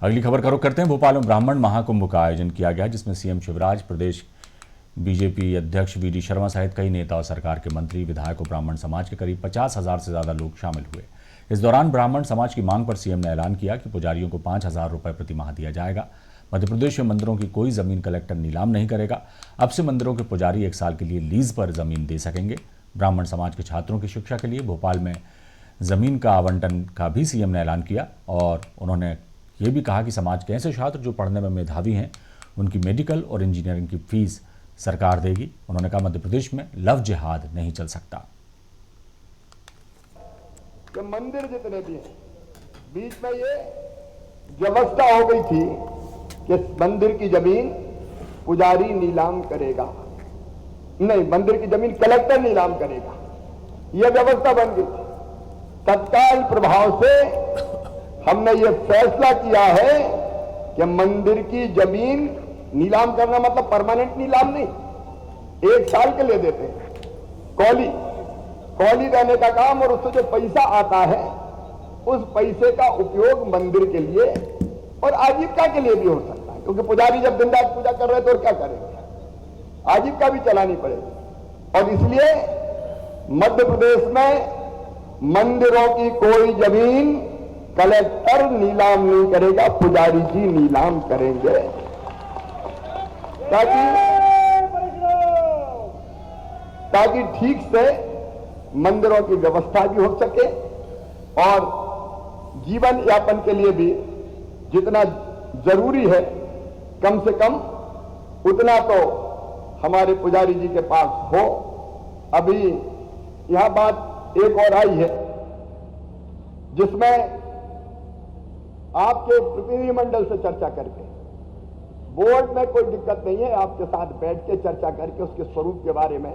अगली खबर का रुख करते हैं। भोपाल में ब्राह्मण महाकुंभ का आयोजन किया गया, जिसमें सीएम शिवराज, प्रदेश बीजेपी अध्यक्ष वीडी शर्मा सहित कई नेता और सरकार के मंत्री, विधायक और ब्राह्मण समाज के करीब 50,000 से ज्यादा लोग शामिल हुए। इस दौरान ब्राह्मण समाज की मांग पर सीएम ने ऐलान किया कि पुजारियों को 5,000 रुपये प्रति माह दिया जाएगा। मध्य प्रदेश में मंदिरों की कोई जमीन कलेक्टर नीलाम नहीं करेगा। अब से मंदिरों के पुजारी 1 साल के लिए लीज पर जमीन दे सकेंगे। ब्राह्मण समाज के छात्रों की शिक्षा के लिए भोपाल में जमीन का आवंटन का भी सीएम ने ऐलान किया और उन्होंने ये भी कहा कि समाज के ऐसे छात्र जो पढ़ने में मेधावी हैं, उनकी मेडिकल और इंजीनियरिंग की फीस सरकार देगी। उन्होंने कहा मध्य प्रदेश में लव जिहाद नहीं चल सकता। कि मंदिर जितने भी हैं, बीच में ये व्यवस्था हो गई थी कि मंदिर की जमीन पुजारी नीलाम करेगा, नहीं मंदिर की जमीन कलेक्टर नीलाम करेगा, यह व्यवस्था बन गई थी। तत्काल प्रभाव से हमने ये फैसला किया है कि मंदिर की जमीन नीलाम करना मतलब परमानेंट नीलाम नहीं, 1 साल के लिए देते हैं। कौली देने का काम, और उससे जो पैसा आता है उस पैसे का उपयोग मंदिर के लिए और आजीविका के लिए भी हो सकता है, क्योंकि पुजारी जब दिन रात पूजा कर रहे हैं तो और क्या करेंगे, आजीविका भी चलानी पड़ेगी। और इसलिए मध्य प्रदेश में मंदिरों की कोई जमीन कलेक्टर नीलाम नहीं करेगा, पुजारी जी नीलाम करेंगे, ताकि ठीक से मंदिरों की व्यवस्था भी हो सके और जीवन यापन के लिए भी जितना जरूरी है कम से कम उतना तो हमारे पुजारी जी के पास हो। अभी यह बात एक और आई है जिसमें आपके प्रतिनिधिमंडल से चर्चा करके, बोर्ड में कोई दिक्कत नहीं है, आपके साथ बैठ के चर्चा करके उसके स्वरूप के बारे में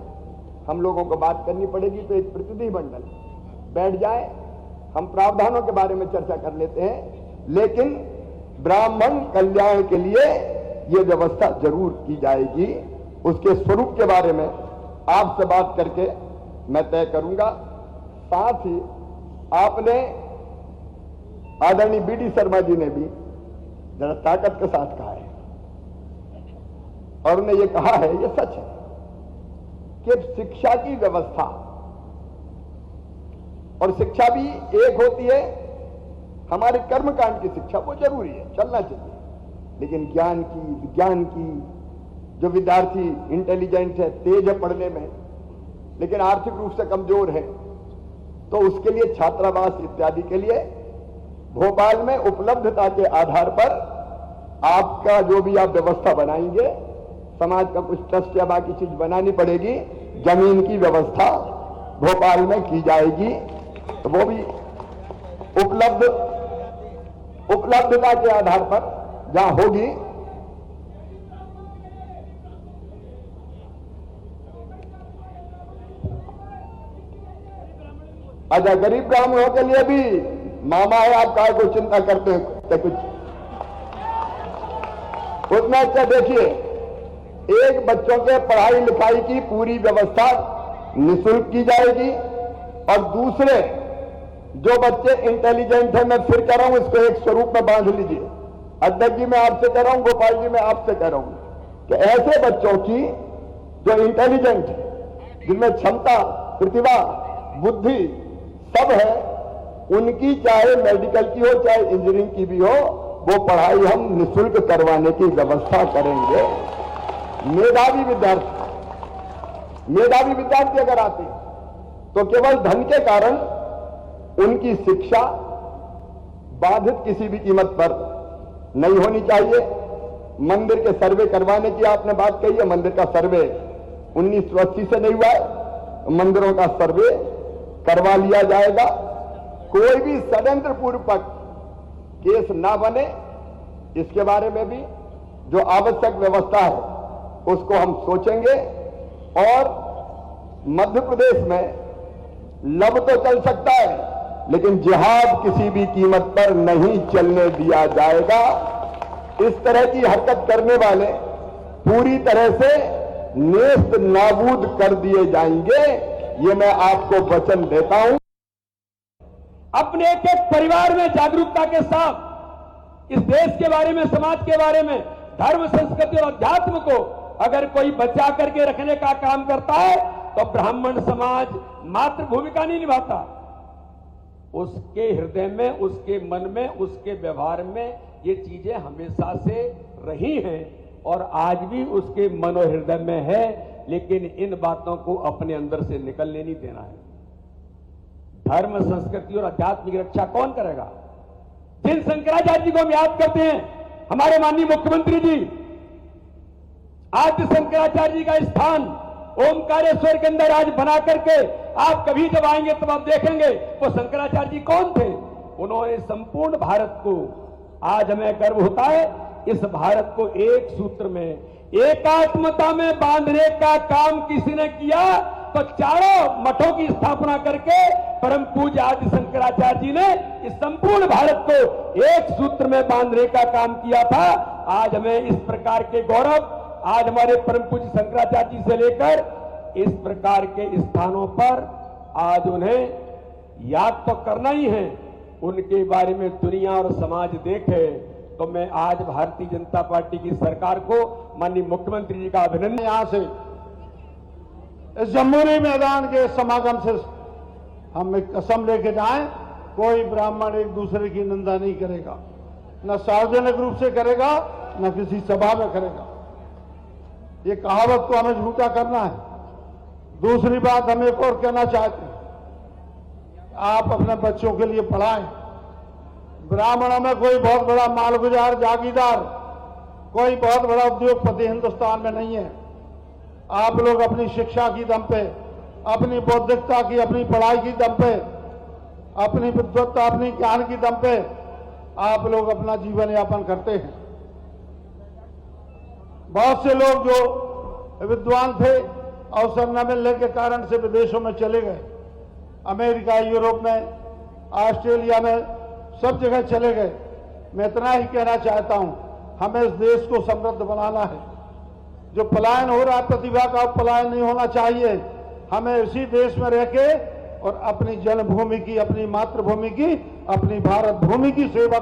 हम लोगों को बात करनी पड़ेगी। तो एक प्रतिनिधिमंडल बैठ जाए, हम प्रावधानों के बारे में चर्चा कर लेते हैं, लेकिन ब्राह्मण कल्याण के लिए यह व्यवस्था जरूर की जाएगी। उसके स्वरूप के बारे में आपसे बात करके मैं तय करूंगा। साथ ही आपने आदरणीय वीडी शर्मा जी ने भी जरा ताकत के साथ कहा है और उन्हें यह कहा है, यह सच है कि शिक्षा की व्यवस्था, और शिक्षा भी एक होती है हमारे कर्मकांड की शिक्षा, वो जरूरी है, चलना चाहिए, लेकिन ज्ञान की, विज्ञान की, जो विद्यार्थी इंटेलिजेंट है, तेज है पढ़ने में, लेकिन आर्थिक रूप से कमजोर है, तो उसके लिए छात्रावास इत्यादि के लिए भोपाल में उपलब्धता के आधार पर आपका जो भी आप व्यवस्था बनाएंगे, समाज का कुछ ट्रस्ट या बाकी चीज बनानी पड़ेगी, जमीन की व्यवस्था भोपाल में की जाएगी, तो वो भी उपलब्धता के आधार पर जहां होगी। अच्छा, गरीब ब्राह्मणों के लिए भी मामा है, आप काय को चिंता करते हैं कुछ उसमें। अच्छा देखिए, एक बच्चों के पढ़ाई लिखाई की पूरी व्यवस्था निःशुल्क की जाएगी, और दूसरे जो बच्चे इंटेलिजेंट है, मैं फिर कह रहा हूं, इसको एक स्वरूप में बांध लीजिए। अध्यक्ष जी मैं आपसे कह रहा हूं, गोपाल जी मैं आपसे कह रहा हूं कि ऐसे बच्चों की जो इंटेलिजेंट है, जिनमें क्षमता, प्रतिभा, बुद्धि सब है, उनकी चाहे मेडिकल की हो चाहे इंजीनियरिंग की भी हो, वो पढ़ाई हम निःशुल्क करवाने की व्यवस्था करेंगे। मेधावी विद्यार्थी अगर आते हैं तो केवल धन के कारण उनकी शिक्षा बाधित किसी भी कीमत पर नहीं होनी चाहिए। मंदिर के सर्वे करवाने की आपने बात कही है, मंदिर का सर्वे 1980 से नहीं हुआ है, मंदिरों का सर्वे करवा लिया जाएगा। कोई भी षड्यंत्र पूर्वक केस ना बने, इसके बारे में भी जो आवश्यक व्यवस्था है उसको हम सोचेंगे। और मध्य प्रदेश में लव तो चल सकता है, लेकिन जिहाद किसी भी कीमत पर नहीं चलने दिया जाएगा। इस तरह की हरकत करने वाले पूरी तरह से नेस्त नाबूद कर दिए जाएंगे, ये मैं आपको वचन देता हूं। अपने एक एक परिवार में जागरूकता के साथ इस देश के बारे में, समाज के बारे में, धर्म, संस्कृति और अध्यात्म को अगर कोई बचा करके रखने का काम करता है तो ब्राह्मण समाज मात्र भूमिका नहीं निभाता। उसके हृदय में, उसके मन में, उसके व्यवहार में ये चीजें हमेशा से रही हैं और आज भी उसके मन और हृदय में है, लेकिन इन बातों को अपने अंदर से निकलने नहीं देना है। धर्म, संस्कृति और अध्यात्म की रक्षा कौन करेगा? जिन शंकराचार्य जी को हम याद करते हैं, हमारे माननीय मुख्यमंत्री जी, आद्य शंकराचार्य जी का स्थान ओमकारेश्वर के अंदर आज बना करके आप कभी जब आएंगे तब आप देखेंगे वो शंकराचार्य जी कौन थे। उन्होंने संपूर्ण भारत को, आज हमें गर्व होता है, इस भारत को एक सूत्र में, एकात्मता में बांधने का काम किसी ने किया तो चारों मठों की स्थापना करके परम पूज्य आदि शंकराचार्य जी ने इस संपूर्ण भारत को एक सूत्र में बांधने का काम किया था। आज हमें इस प्रकार के गौरव, आज हमारे परम पूज्य शंकराचार्य जी से लेकर इस प्रकार के स्थानों पर आज उन्हें याद तो करना ही है, उनके बारे में दुनिया और समाज देखे। तो मैं आज भारतीय जनता पार्टी की सरकार को, माननीय मुख्यमंत्री जी का अभिनंदन। यहां से इस जम्मूरी मैदान के समागम से हम एक कसम लेके जाएं, कोई ब्राह्मण एक दूसरे की निंदा नहीं करेगा, न सार्वजनिक रूप से करेगा, न किसी सभा में करेगा। ये कहावत को हमें झूठा करना है। दूसरी बात हम एक और कहना चाहते हैं, आप अपने बच्चों के लिए पढ़ाएं। ब्राह्मणों में कोई बहुत बड़ा मालगुजार, जागीरदार, कोई बहुत बड़ा उद्योगपति हिंदुस्तान में नहीं है। आप लोग अपनी शिक्षा की दम पे, अपनी बौद्धिकता की, अपनी पढ़ाई की दम पे, अपनी विद्वत्ता, अपनी ज्ञान की दम पे आप लोग अपना जीवन यापन करते हैं। बहुत से लोग जो विद्वान थे, अवसर न मिलने के कारण से विदेशों में चले गए, अमेरिका, यूरोप में, ऑस्ट्रेलिया में, सब जगह चले गए। मैं इतना ही कहना चाहता हूं, हमें इस देश को समृद्ध बनाना है। जो पलायन हो रहा है प्रतिभा का, पलायन नहीं होना चाहिए। हमें इसी देश में रह के और अपनी जन्मभूमि की, अपनी मातृभूमि की, अपनी भारत भूमि की सेवा